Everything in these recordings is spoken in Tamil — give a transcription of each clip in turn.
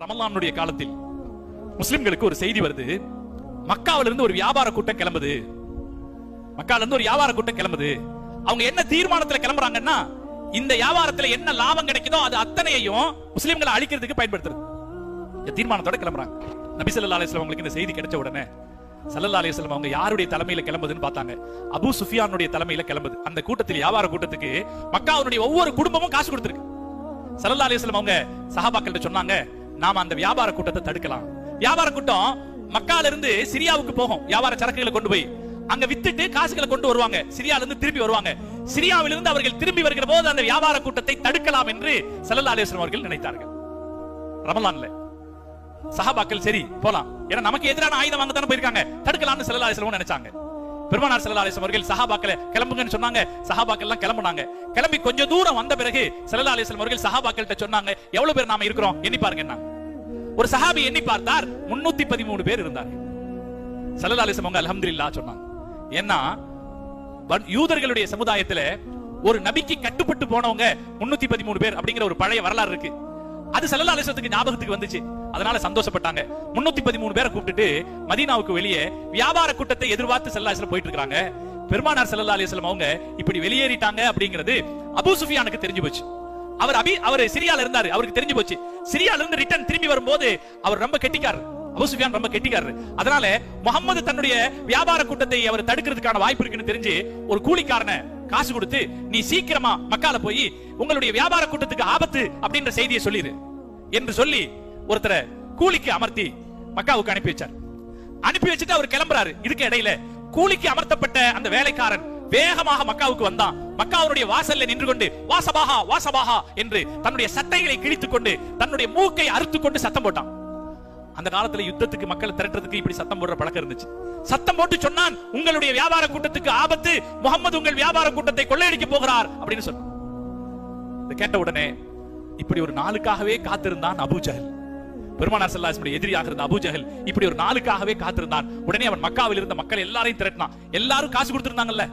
ரமலானுடைய காலத்தில் முஸ்லிம்களுக்கு ஒரு செய்தி வருது. மக்காவில இருந்து ஒரு வியாபார கூட்டம் கிளம்புது. மக்காவில இருந்து ஒரு வியாபார கூட்டம் கிளம்புது. அவங்க என்ன தீர்மானத்துல கிளம்புறாங்கன்னா, இந்த வியாபாரத்துல என்ன லாபம் கிடைக்குதோ அது அத்தனையையும் முஸ்லிம்களை அழிக்கிறதுக்கு பயன்படுத்துறது தீர்மானத்தோட கிளம்புறாங்க. நபி ஸல்லல்லாஹு அலைஹி வஸல்லம் அவங்களுக்கு இந்த செய்தி கிடைச்ச உடனே ஸல்லல்லாஹு அலைஹி வஸல்லம் அவங்க யாருடைய தலைமையில கிளம்புதுன்னு பார்த்தாங்க. அபூ சுஃபியானுடைய தலைமையில கிளம்புது. அந்த கூட்டத்தில் வியாபார கூட்டத்துக்கு மக்காவுடைய ஒவ்வொரு குடும்பமும் காசு கொடுத்திருக்கு. ஸல்லல்லாஹு அலைஹி வஸல்லம் அவங்க சஹாபாக்கள்ட்ட சொன்னாங்க, நாம அந்த வியாபார கூட்டத்தை தடுக்கலாம். வியாபார கூட்டம் மக்கால இருந்து சிரியாவுக்கு போகும். வியாபார சரக்குகளை கொண்டு போய் அங்க வித்துட்டு காசுகளை கொண்டு வருவாங்க. சிரியால இருந்து திருப்பி வருவாங்க. சிரியாவிலிருந்து அவர்கள் திரும்பி வருகிற போது அந்த வியாபார கூட்டத்தை தடுக்கலாம் என்று ஸல்லல்லாஹு அலைஹி வஸல்லம் அவர்கள் நினைத்தார்கள். ரமலான்ல சஹாபாக்கள் சரி போலாம், ஏன்னா நமக்கு எதிரான ஆயுதம் வாங்க தானே போயிருக்காங்க, தடுக்கலாம்னு ஸல்லல்லாஹு அலைஹி வஸல்லம் நினைச்சாங்க. பெருமானார் ஸல்லல்லாஹு அலைஹி வஸல்லம் அவர்கள் சஹாபாக்களை கிளம்புங்கன்னு சொன்னாங்க. சஹாபாக்கள் எல்லாம் கிளம்புனாங்க. கிளம்பி கொஞ்சம் தூரம் வந்த பிறகு ஸல்லல்லாஹு அலைஹி வஸல்லம் அவர்கள் சஹாபாக்கள்ட்ட சொன்னாங்க, எவ்வளவு பேர் நாம இருக்கிறோம் எண்ணி பாருங்க. ஒரு சஹாபி எண்ணி பார்த்தார், 313 பேர் இருந்தாங்க. ஸல்லல்லாஹு அலைஹி வஸல்லம் அல்ஹம்துலில்லாஹ் சொன்னாங்க. ஏன்னா யூதர்களுடைய சமுதாயத்துல ஒரு நபிக்கு கட்டுப்பட்டு போனவங்க 313 பேர் அப்படிங்கிற ஒரு பழைய வரலாறு இருக்கு. அது ஸல்லல்லாஹு அலைஹி வஸல்லம் ஞாபகத்துக்கு வந்துச்சு. அதனால சந்தோஷப்பட்டாங்க. 313 பேரை கூப்பிட்டுட்டு மதீனாவுக்கு வெளியே வியாபார கூட்டத்தை எதிர்பார்த்து ஸல்லல்லாஹு அலைஹி வஸல்லம் போயிட்டு இருக்காங்க. பெருமானார் ஸல்லல்லாஹு அலைஹி வஸல்லம் அவங்க இப்படி வெளியேறிட்டாங்க அப்படிங்கிறது அபூ சுஃபியானுக்கு தெரிஞ்சு போச்சு. அவர் சிரியால இருந்தாரு, அவருக்கு தெரிஞ்சு போச்சு. சிரியால இருந்து ரிட்டர்ன் திரும்பி வரும்போது அவர் ரொம்ப கெட்டிக்காரர். அபூ சுஃபியான் ரொம்ப கெட்டிக்காரர். அதனால முகமது தன்னுடைய வியாபார கூட்டத்தை அவர் தடுக்கிறதுக்கான வாய்ப்பு இருக்குன்னு தெரிஞ்சு ஒரு கூலிக்காரனை காசு கொடுத்து, நீ சீக்கிரமா மக்கால போய் உங்களுடைய வியாபார கூட்டத்துக்கு ஆபத்து அப்படின்ற செய்தியை சொல்லிரு என்று சொல்லி ஒருத்தரை கூலிக்கு அமர்த்தி மக்காவுக்கு அனுப்பி வச்சார். அனுப்பி வச்சுட்டு அவர் கிளம்புறாரு. இதுக்கு இடையில கூலிக்கு அமர்த்தப்பட்ட அந்த வேலைக்காரன் வேகமாக மக்காவுக்கு வந்தான். மக்காவுடைய வாசல்ல நின்று கொண்டு வாசபாஹா வாசபாஹா என்று தன்னுடைய சட்டைகளை கிழித்துக் கொண்டு தன்னுடைய மூக்கை அறுத்துக் கொண்டு சத்தம் போட்டான். அந்த காலத்துல யுத்தத்துக்கு மக்கள் திரட்டுறதுக்கு இப்படி சத்தம் போடுற பழக்கம் இருந்துச்சு. சத்தம் போட்டு சொன்னான், உங்களுடைய வியாபார கூட்டத்துக்கு ஆபத்து, முகமது உங்கள் வியாபார கூட்டத்தை கொள்ளையடிக்க போகிறார் அப்படின்னு சொன்னான். இதை கேட்ட உடனே இப்படி ஒரு நாளுக்காகவே காத்திருந்தான் அபூ ஜஹல். பெருமானார் ஸல்லல்லாஹு அலைஹி வஸல்லம் எதிரியாக இருந்த அபூ ஜஹல் இப்படி ஒரு நாளுக்காகவே காத்திருந்தான். உடனே அவன் மக்காவில் இருந்த மக்கள் எல்லாரையும் திரட்டினான். எல்லாரும் காசு கொடுத்திருந்தாங்கல்ல,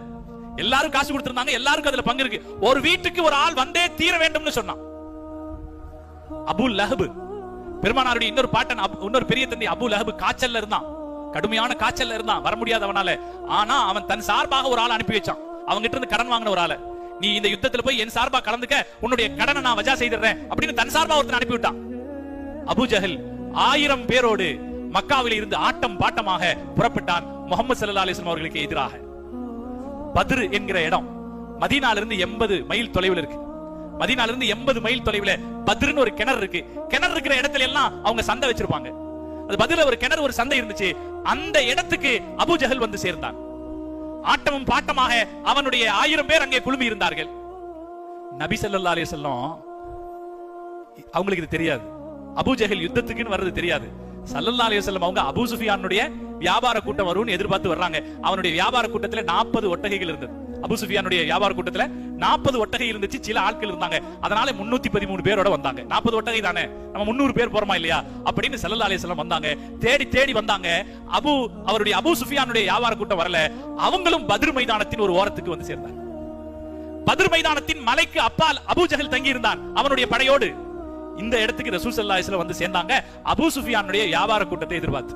எல்லாரும் காசு கொடுத்திருந்தாங்க, எல்லாருக்கும் அதுல பங்கு இருக்கு. ஒரு வீட்டுக்கு ஒரு ஆள் வந்தே தீர வேண்டும்னு சொன்னான். அபூ லஹப், பெருமானாருடைய இன்னொரு பாட்டன், இன்னொரு பெரிய தந்தை அபூ லஹப் காய்ச்சல்ல இருந்தான், கடுமையான காய்ச்சல்ல இருந்தான், வர முடியாதவனால. ஆனா அவன் தன் சார்பாக ஒரு ஆள் அனுப்பி வச்சான். அவங்க கிட்ட இருந்து கடன் வாங்கின ஒரு ஆளை, நீ இந்த யுத்தத்துல போய் என் சார்பா கலந்துக்க, உன்னுடைய கடனை நான் வஜா செய்திடுறேன் அப்படின்னு தன் சார்பா ஒருத்தன் அனுப்பி விட்டான். அபூ ஜஹல் 1000 பேரோடு மக்காவில் இருந்து ஆட்டம் பாட்டமாக புறப்பட்டான் முஹம்மது ஸல்லல்லாஹு அலைஹி வஸல்லம் அவர்களுக்கு எதிராக. பத்ர் என்கிற இடம் மதீனால இருந்து 80 மைல் தொலைவில் இருக்கு. மதீனால இருந்து 80 மைல் தொலைவில் பத்ர்னு ஒரு கிணறு இருக்கு. கிணறு இருக்கிற இடத்துல எல்லாம் அவங்க சந்தை வச்சிருப்பாங்க. அது பத்ர்ல ஒரு கிணறு, ஒரு சந்தை இருந்துச்சு. அந்த இடத்துக்கு அபூ ஜஹல் வந்து சேர்ந்தான். ஆட்டமும் பாட்டமாக அவனுடைய 1000 பேர் அங்கே குழுமி இருந்தார்கள். நபி ஸல்லல்லாஹு அலைஹி வஸல்லம் அவங்களுக்கு இது தெரியாது. அபூ ஜஹல் யுத்தத்துக்குன்னு வர்றது தெரியாது. ஸல்லல்லாஹு அலைஹி வஸல்லம் அவங்க அபூ சுஃபியானுடைய வியாபார கூட்டம் வரும்னு எதிர்பார்த்து வர்றாங்க. அவனுடைய வியாபார கூட்டத்துல 40 ஒட்டகைகள் இருந்தது. அபூ சுஃபியானுடைய வியாபார கூட்டத்துல 40 ஒட்டகை இருந்துச்சு. சில ஆட்கள் இருந்தாங்க. அதனால 313 பேரோட வந்தாங்க. 40 ஒட்டகை தானே, நம்ம 300 பேர் போறோமா இல்லையா அப்படின்னு ஸல்லல்லாஹு அலைஹி வஸல்லம் வந்தாங்க. தேடி தேடி வந்தாங்க. அவருடைய அபூ சுஃபியானுடைய வியாபார கூட்டம் வரல. அவங்களும் பத்ர் மைதானத்தின் ஒரு ஓரத்துக்கு வந்து சேர்ந்தாங்க. பத்ர் மைதானத்தின் மலைக்கு அப்பால் அபூ ஜஹல் தங்கி இருந்தான் அவனுடைய படையோடு. இந்த இடத்துக்கு ரசூல் ஸல்லல்லாஹு அலைஹி வஸல்லம் வந்து சேர்ந்தாங்க அபூ சுஃபியானுடைய வியாபார கூட்டத்தை எதிர்பார்த்து.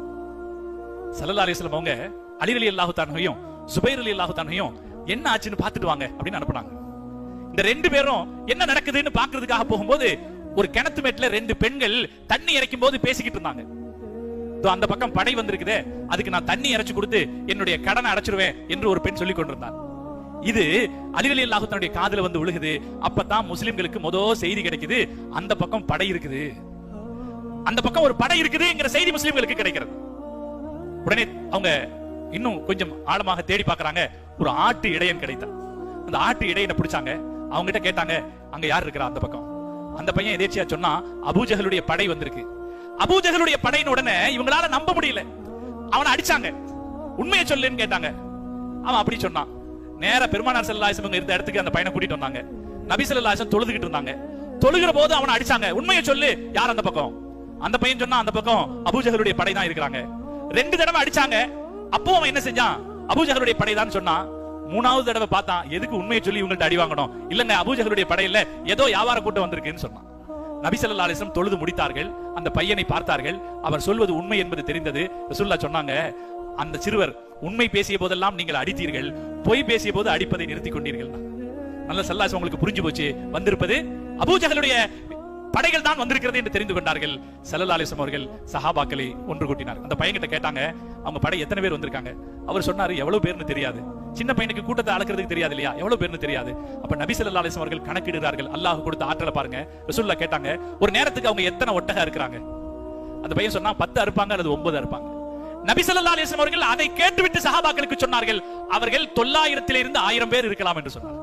ஸல்லல்லாஹு அலைஹி வஸல்லம் அவங்க அலி ரலியல்லாஹு தஆலாவையும் சுபைர் ரலியல்லாஹு தஆலாவையும் என்ன ஆச்சுன்னு பார்த்துட்டு வாங்க அப்படின்னு அனுப்புனாங்க. இந்த 2 பேரும் என்ன நடக்குதுன்னு பாக்குறதுக்காக போகும்போது ஒரு கிணத்து மேட்ல 2 பெண்கள் தண்ணி இறைக்கும் போது பேசிக்கிட்டு இருந்தாங்க. அந்த பக்கம் படை வந்திருக்குதே, அதுக்கு நான் தண்ணி இறைச்சு கொடுத்து என்னுடைய கடனை அடைச்சிருவேன் என்று ஒரு பெண் சொல்லிக் கொண்டிருந்தார். இது அலி ரலியல்லாஹு தஆலாவுடைய காதுல வந்து விழுகுது. அப்பதான் முஸ்லிம்களுக்கு முதல் செய்தி கிடைக்குது, அந்த பக்கம் படை இருக்குது, அந்த பக்கம் ஒரு படை இருக்குதுங்கிற செய்தி முஸ்லிம்களுக்கு கிடைக்கிறது. உடனே அவங்க இன்னும் கொஞ்சம் ஆழமாக தேடி பார்க்கறாங்க. ஒரு ஆட்டு இடையன் கிடைத்தான். அந்த ஆட்டு இடையனை பிடிச்சாங்க. அவங்க கிட்ட கேட்டாங்க, அங்க யார் இருக்கிறா அந்த பக்கம்? அந்த பையன் எதேச்சியா சொன்னா, அபூ ஜஹலுடைய படை வந்திருக்கு. அபூ ஜஹலுடைய படையின் உடனே இவங்களால நம்ப முடியல. அவனை அடிச்சாங்க. உண்மையை சொல்லுன்னு கேட்டாங்க. அவன் அப்படி சொன்னான். நேரா பெருமானார் ஸல்லல்லாஹு அலைஹி வஸல்லம் இருந்த இடத்துக்கு அந்த பையனை கூட்டிட்டு வந்தாங்க. நபி ஸல்லல்லாஹு அலைஹி வஸல்லம் தொழுதுகிட்டு இருந்தாங்க. தொழுகிற போது அவனை அடிச்சாங்க. உண்மையை சொல்லு, யார் அந்த பக்கம்? அந்த பையன் சொன்னா, அந்த பக்கம் அபூ ஜஹலுடைய படை தான் இருக்கிறாங்க. 2 தடவை அடிச்சாங்க. அப்போ அவன் என்ன செஞ்சான்? அபூ ஜஹலுடைய படை தான் சொன்னான். 3வது தடவை பார்த்தான். எதுக்கு உண்மையை சொல்லி இவங்கள்ட்ட அடி வாங்கணும்? இல்லங்க, அபூ ஜஹலுடைய படையில ஏதோ வியாபார கூட்டம் வந்திருக்குன்னு சொன்னான். நபி ஸல்லல்லாஹு அலைஹி வஸல்லம் தொழுது முடித்தார்கள். அந்த பையனை பார்த்தார்கள். அவர் சொல்வது உண்மை என்பது தெரிந்தது. ரசூலுல்லாஹ் சொன்னாங்க, அந்த சிறுவர் உண்மை பேசிய போதெல்லாம் நீங்கள் அடித்தீர்கள், பொய் பேசிய போது அடிப்பதை நிறுத்திக் கொண்டீர்கள். நல்ல சல்லாஸ் உங்களுக்கு புரிஞ்சு போச்சு, வந்திருப்பது அபூஜஹலுடைய படைகள் தான் வந்திருக்கிறது என்று தெரிந்து கொண்டார்கள். ஸல்லல்லாஹு அலைஹி வஸல்லம் அவர்கள் சஹாபாக்களை ஒன்று கூட்டினார். அந்த பையன்கிட்ட கேட்டாங்க, அவங்க படை எத்தனை பேர் வந்திருக்காங்க? அவர் சொன்னாரு, எவ்வளவு பேர்னு தெரியாது. சின்ன பையனுக்கு கூட்டத்தை அளக்கிறதுக்கு தெரியாது இல்லையா, எவ்வளவு பேர்னு தெரியாது. அப்ப நபி ஸல்லல்லாஹு அலைஹி வஸல்லம் அவர்கள் கணக்கிடுறார்கள். அல்லாஹ் கொடுத்த ஆற்றலை பாருங்க. ரசூலுல்லாஹ் கேட்டாங்க, ஒரு நேரத்துக்கு அவங்க எத்தனை ஒட்டகம் இருக்கிறாங்க? அந்த பையன் சொன்னா 10 அறுப்பாங்க அல்லது 9 அறுப்பாங்க. நபி ஸல்லல்லாஹு அலைஹி வஸல்லம் அவர்கள் அதை கேட்டுவிட்டு சஹாபாக்களுக்கு சொன்னார்கள், அவர்கள் 900 இருந்து 1000 பேர் இருக்கலாம் என்று சொன்னார்.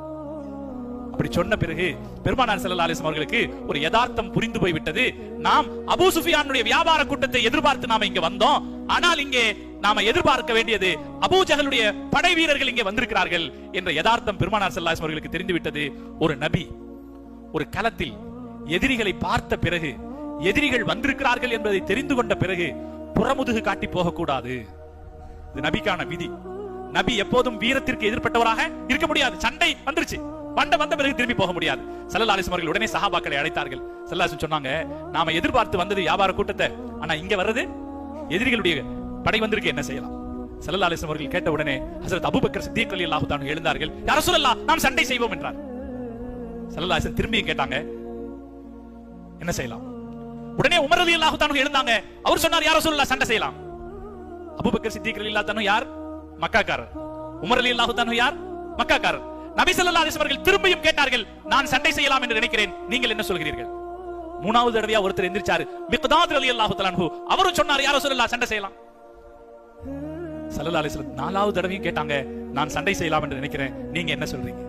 அப்படி சொன்ன பிறகு பெருமானார் ஸல்லல்லாஹு அலைஹி வஸல்லம் அவர்களுக்கு ஒரு யதார்த்தம் புரிந்து போய்விட்டது. நாம் அபூ சுஃபியானுடைய வியாபார கூட்டத்தை எதிர்பார்த்து நாம இங்க வந்தோம். ஆனால் இங்கே நாம எதிர்பார்க்க வேண்டியது அபூ ஜஹலுடைய படை வீரர்கள் இங்கே வந்திருக்கிறார்கள் என்ற யதார்த்தம் பெருமானார் ஸல்லல்லாஹு அலைஹி வஸல்லம் அவர்களுக்கு தெரிந்து விட்டது. ஒரு நபி ஒரு களத்தில் எதிரிகளை பார்த்த பிறகு, எதிரிகள் வந்திருக்கிறார்கள் என்பதை தெரிந்து கொண்ட பிறகு புறமுதுகு காட்டி போகக்கூடாது. இது நபிக்கான விதி. நபி எப்போதும் வீரத்திற்கு எதிர்ப்பட்டவராக இருக்க முடியாது. சண்டை வந்துருச்சு, வந்த பிறகு திரும்பி போக முடியாது. ஸல்லல்லாஹு அலைஹி வஸல்லம் அவர்கள் உடனே சஹாபாக்களை அழைத்தார்கள். ஸல்லல்லாஹு அலைஹி வஸல்லம் சொன்னாங்க, நாம எதிர்பார்த்து வந்தது வியாபார கூட்டத்தை, ஆனா இங்க வர்றது எதிரிகளுடைய படை வந்திருக்கு, என்ன செய்யலாம்? ஸல்லல்லாஹு அலைஹி வஸல்லம் அவர்கள் கேட்ட உடனே ஹஜ்ரத் அபூபக்கர் சித்திக் ரலியல்லாஹு தஆலா எழுந்தார்கள். யா ரசூலல்லாஹ், நாம் சண்டை செய்வோம் என்றார். ஸல்லல்லாஹு அலைஹி வஸல்லம் திரும்பி கேட்டாங்க, என்ன செய்யலாம்? உடனே உமர் ரலியல்லாஹு தஆலா எழுந்தாங்க. அவர் சொன்னார், யா ரசூலல்லாஹ், சண்டை செய்யலாம். அபூபக்கர் சித்திக் ரலியல்லாஹு தஆலா யார்? மக்காக்காரர். உமர் ரலியல்லாஹு தஆலா யார்? மக்காக்காரர். நபி ஸல்லல்லாஹு அலைஹி வஸல்லம் அவர்கள் திரும்பியும் கேட்டார்கள், நான் சண்டை செய்யலாம் என்று நினைக்கிறேன், நீங்கள் என்ன சொல்கிறீர்கள்? மூணாவது தடவையா ஒருத்தர் எந்திரிச்சாரு, மிக்தாத் ரலியல்லாஹு தஆலா அன்ஹு. அவரும் சொன்னார், யா ரசூலல்லாஹ், சண்டை செய்யலாம். ஸல்லல்லாஹு அலைஹி வஸல்லம் நாலாவது தடவையும் கேட்டாங்க, நான் சண்டை செய்யலாம் என்று நினைக்கிறேன், நீங்க என்ன சொல்றீங்க?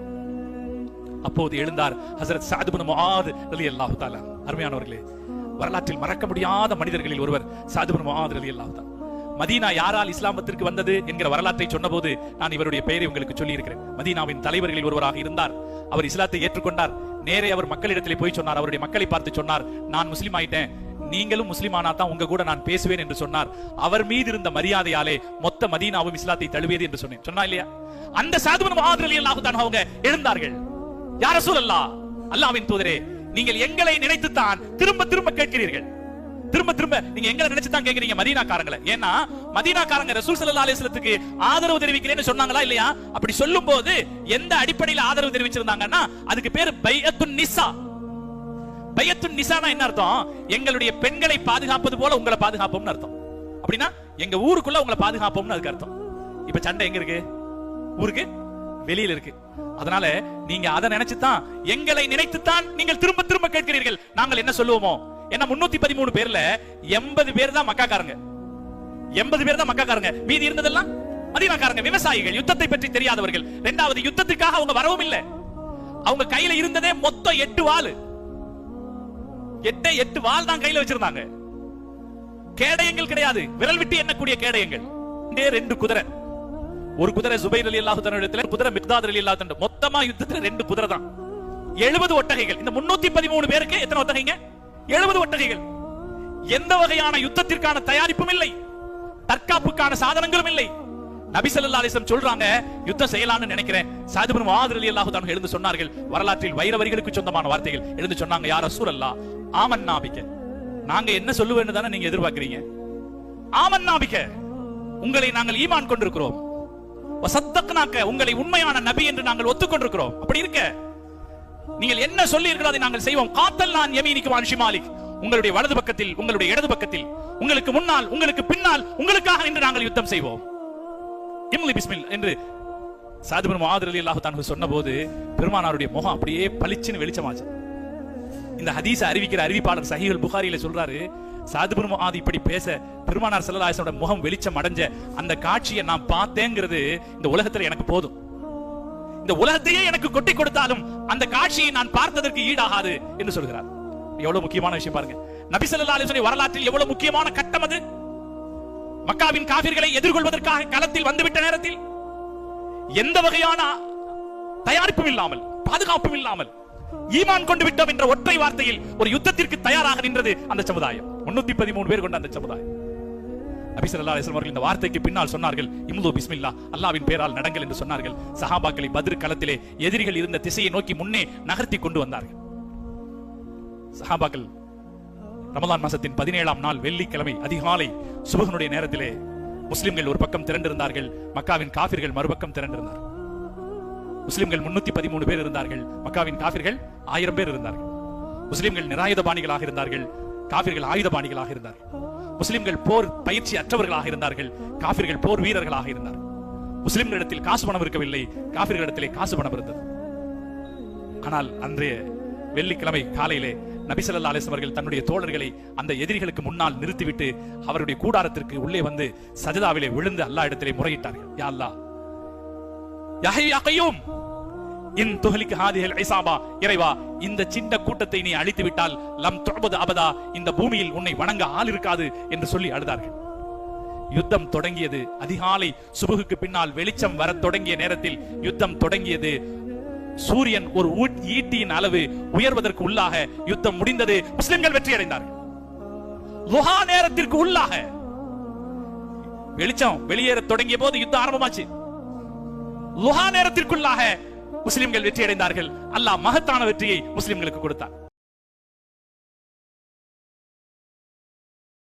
அப்போது எழுந்தார் ஹஜ்ரத் சஅத் இப்னு முஆத் ரலியல்லாஹு தஆலா. அருமையானவர்களே, வரலாற்றில் மறக்க முடியாத மனிதர்களில் ஒருவர் சஅத் இப்னு முஆத் ரலியல்லாஹு தஆலா. மதீனா யாரால் இஸ்லாமத்திற்கு வந்தது என்கிற வரலாற்றை சொன்னபோது நான் இவருடைய பெயரை உங்களுக்கு சொல்லி இருக்கிறேன். மதீனாவின் தலைவர்களில் ஒருவராக இருந்தார். அவர் இஸ்லாத்தை ஏற்றுக்கொண்டார். நேரே அவர் மக்களிடத்திலே போய் சொன்னார். அவருடைய மக்களை பார்த்து சொன்னார், நான் முஸ்லீம் ஆயிட்டேன், நீங்களும் முஸ்லிமானா தான் உங்க கூட நான் பேசுவேன் என்று சொன்னார். அவர் மீது இருந்த மரியாதையாலே மொத்த மதீனாவும் இஸ்லாத்தை தழுவியது என்று சொன்னேன். சொன்னா இல்லையா? அந்த சஅத் இப்னு முஆத் ரலியல்லாஹு தஆலா அவங்க எழுந்தார்கள். யா ரசூலல்லாஹ், அல்லாஹ்வின் தூதரே, நீங்கள் எங்களை நினைத்துத்தான் திரும்ப திரும்ப கேட்கிறீர்கள். திரும்ப திரும்ப நீங்க எங்களை நினைச்சு தான் கேக்குறீங்க மதீனாக்காரங்களை. ஏன்னா மதீனாக்காரங்க ரசூல் ஸல்லல்லாஹு அலைஹி வஸல்லத்துக்கு ஆதரவு தெரிவிக்கிறேன்னு சொன்னாங்களா இல்லையா? அப்படி சொல்லும்போது எந்த அடிப்படையில் ஆதரவு தெரிவிச்சிருந்தாங்கன்னா அதுக்கு பேர் பைஅத்துன் நிசா. பைஅத்துன் நிசானா என்ன அர்த்தம்? எங்களுடைய பெண்களை பாதுகாப்பது போல உங்களை பாதுகாப்போம்னு அர்த்தம். அப்படின்னா எங்க ஊருக்குள்ள உங்களை பாதுகாப்போம்னு அதுக்கு அர்த்தம். இப்ப சண்டை எங்க இருக்கு? ஊருக்கு வெளியில இருக்கு. அதனால நீங்க அதை நினைச்சுதான், எங்களை நினைத்துத்தான் நீங்கள் திரும்ப திரும்ப கேட்கிறீர்கள். நாங்கள் என்ன சொல்லுவோமோ? ஏன்னா 313 பேர்ல 80 பேர் தான் மக்காக்காரங்க. 80 பேர் தான் மக்காக்காரங்க. மீதி இருந்ததெல்லாம் மதீனாக்காரங்க, விவசாயிகள், யுத்தத்தை பற்றி தெரியாதவர்கள். இரண்டாவது, யுத்தத்துக்காக அவங்க வரவும் இல்லை. அவங்க கையில இருந்ததே மொத்தம் 8 வாள். 8 வாள் தான் கையில வச்சிருந்தாங்க. கேடயங்கள் கிடையாது, விரல் விட்டு எண்ணக்கூடிய கேடயங்கள். 2 குதிரை. ஒரு குதிரை ஜுபைர் ரலியல்லாஹு தஆலா இடத்துல, குதிரை மிக்தாத் ரலியல்லாஹு தஆலா. மொத்தமா யுத்தத்துல 2 குதிரை தான். 70 ஒட்டகைகள். இந்த 313 பேருக்கு எத்தனை ஒட்டகைங்க? 70 ஒட்டகைகள். எந்த வகையான யுத்தத்திற்கான தயாரிப்பும் இல்லை, தற்காப்புக்கான சாதனங்களும் இல்லை. நபி ஸல்லல்லாஹு அலைஹி வஸல்லம் சொல்றாங்க, யுத்தம் செய்யலாம்னு நினைக்கிறேன். சஅத் இப்னு முஆத் ரலியல்லாஹு தஆலா எழுந்து சொன்னார்கள், வரலாற்றில் வைரவரிகளுக்கு சொந்தமான வார்த்தைகள். எழுந்து சொன்னாங்க, யா ரசூலல்லாஹ், ஆமன்னா பிக. நாங்க என்ன சொல்லுவேன்னு தானே நீங்க எதிர்பார்க்கறீங்க? ஆமன்னா பிக, உங்களை நாங்கள் ஈமான் கொண்டிருக்கிறோம். வஸத்தக்னாக, உங்களை உண்மையான நபி என்று நாங்கள் ஒத்துக்கொண்டிருக்கிறோம். அப்படி இருக்க நீங்கள் என்ன சொல்லீர்களோ அதை நாங்கள் செய்வோம். காத்தல்னா அன் யமீனிக வ அன் ஷிமாலிக், உங்களுடைய வலது பக்கத்தில், உங்களுடைய இடது பக்கத்தில், உங்களுக்கு முன்னால், உங்களுக்கு பின்னால், உங்களுக்காக என்று நாங்கள் யுத்தம் செய்வோம். இம்லி பிஸ்மில் என்று சஅத் இப்னு முஆத் ரலியல்லாஹு தஆலா சொன்னபோது பெருமானாருடைய முகம் அப்படியே பளிச்சுன்னு வெளிச்சமாச்சு. இந்த ஹதீஸை அறிவிக்கிற அறிவிப்பாளர் சஹீஹுல் புகாரியில சொல்றாரு, சஅத் இப்னு முஆத் இப்படி பேச பெருமானார் ஸல்லல்லாஹு அலைஹி வஸல்லம் முகம் வெளிச்சம் அடைஞ்ச அந்த காட்சியை நான் பார்த்தேங்கிறது இந்த உலகத்துல எனக்கு போதும். இந்த உலகத்தையே எனக்கு கொட்டி கொடுத்தாலும் அந்த காட்சியை நான் பார்த்ததற்கு ஈடாகாது என்று சொல்கிறார். எவ்வளவு முக்கியமான விஷயம் பாருங்க. நபி ஸல்லல்லாஹு அலைஹி வஸல்லம் வரலாற்றில் எவ்வளவு முக்கியமான கட்டம் அது. மக்காவின் காபிர்களை எதிர்கொள்வதற்காக களத்தில் வந்துவிட்ட நேரத்தில் எந்த வகையான தயாரிப்பும் இல்லாமல், பாதுகாப்பும் இல்லாமல், ஈமான் கொண்டு விட்டோம் என்ற ஒற்றை வார்த்தையில் ஒரு யுத்தத்திற்கு தயாராக நின்றது அந்த சமுதாயம். 313 பேர் கொண்ட அந்த சமுதாயம். நபி ஸல்லல்லாஹு அலைஹி வஸல்லம் இந்த வார்த்தைக்கு பின்னால் சொன்னார்கள், இம்து பிஸ்மில்லாஹ், அல்லாஹ்வின் பெயரால் நடங்கள் என்று சொன்னார்கள். சஹாபாக்களை பத்ர் களத்திலே எதிரிகள் இருந்த திசையை நோக்கி முன்னே நகர்த்தி கொண்டு வந்தார்கள். சஹாபாக்கள் ரமலான் மாசத்தின் 17ஆம் நாள் வெள்ளிக்கிழமை அதிகாலை சுபஹனுடைய நேரத்திலே முஸ்லிம்கள் ஒரு பக்கம் திரண்டிருந்தார்கள், மக்காவின் காபிர்கள் மறுபக்கம் திரண்டிருந்தார்கள். முஸ்லிம்கள் 313 பேர் இருந்தார்கள், மக்காவின் காபிர்கள் 1000 பேர் இருந்தார்கள். முஸ்லிம்கள் நிராயுதபாணிகளாக இருந்தார்கள், காபிர்கள் ஆயுதபாணிகளாக இருந்தார்கள். முஸ்லிம்கள் போர் பயிற்சி அற்றவர்களாக இருந்தார்கள், காபிர்கள் போர் வீரர்களாக இருந்தார்கள். முஸ்லிம்களிடத்தில் காசு பணம் இருக்கவில்லை, காபிர்களிடத்திலே காசு பணம் இருந்தது. ஆனால் அன்றைய வெள்ளிக்கிழமை காலையிலே நபி ஸல்லல்லாஹு அலைஹி வஸல்லம் அவர்கள் தன்னுடைய தோழர்களை அந்த எதிரிகளுக்கு முன்னால் நிறுத்திவிட்டு அவருடைய கூடாரத்திற்கு உள்ளே வந்து சஜதாவிலே விழுந்து அல்லாஹ் இடத்திலே முறையிட்டார்கள். யா அல்லாஹ், யா ஹய்யூ யா கய்யூம், இன் துஹ்லிக ஹாதிஹில் இஸாபா, இறைவா இந்த சின்ன கூட்டத்தை நீ அழித்து விட்டால் லம் துஅபது அபதா, இந்த பூமியில் உன்னை வணங்க ஆள் இருக்காது என்று சொல்லி அழுதார்கள். யுத்தம் தொடங்கியது. அதிகாலை சுபகுக்கு பின்னால் வெளிச்சம் வர தொடங்கிய நேரத்தில் யுத்தம் தொடங்கியது. சூரியன் ஒரு ஈட்டியின் அளவு உயர்வதற்கு உள்ளாக யுத்தம் முடிந்தது. முஸ்லிம்கள் வெற்றி அடைந்தார்கள். லுஹா நேரத்திற்கு உள்ளாக வெளிச்சம் வெளியேற தொடங்கிய போது யுத்தம் ஆரம்பமாச்சு. லுஹா நேரத்திற்குள்ளாக முஸ்லிம்கள் வெற்றி அடைந்தார்கள். அல்லாஹ் மகத்தான வெற்றியை முஸ்லிம்களுக்கு கொடுத்தார்.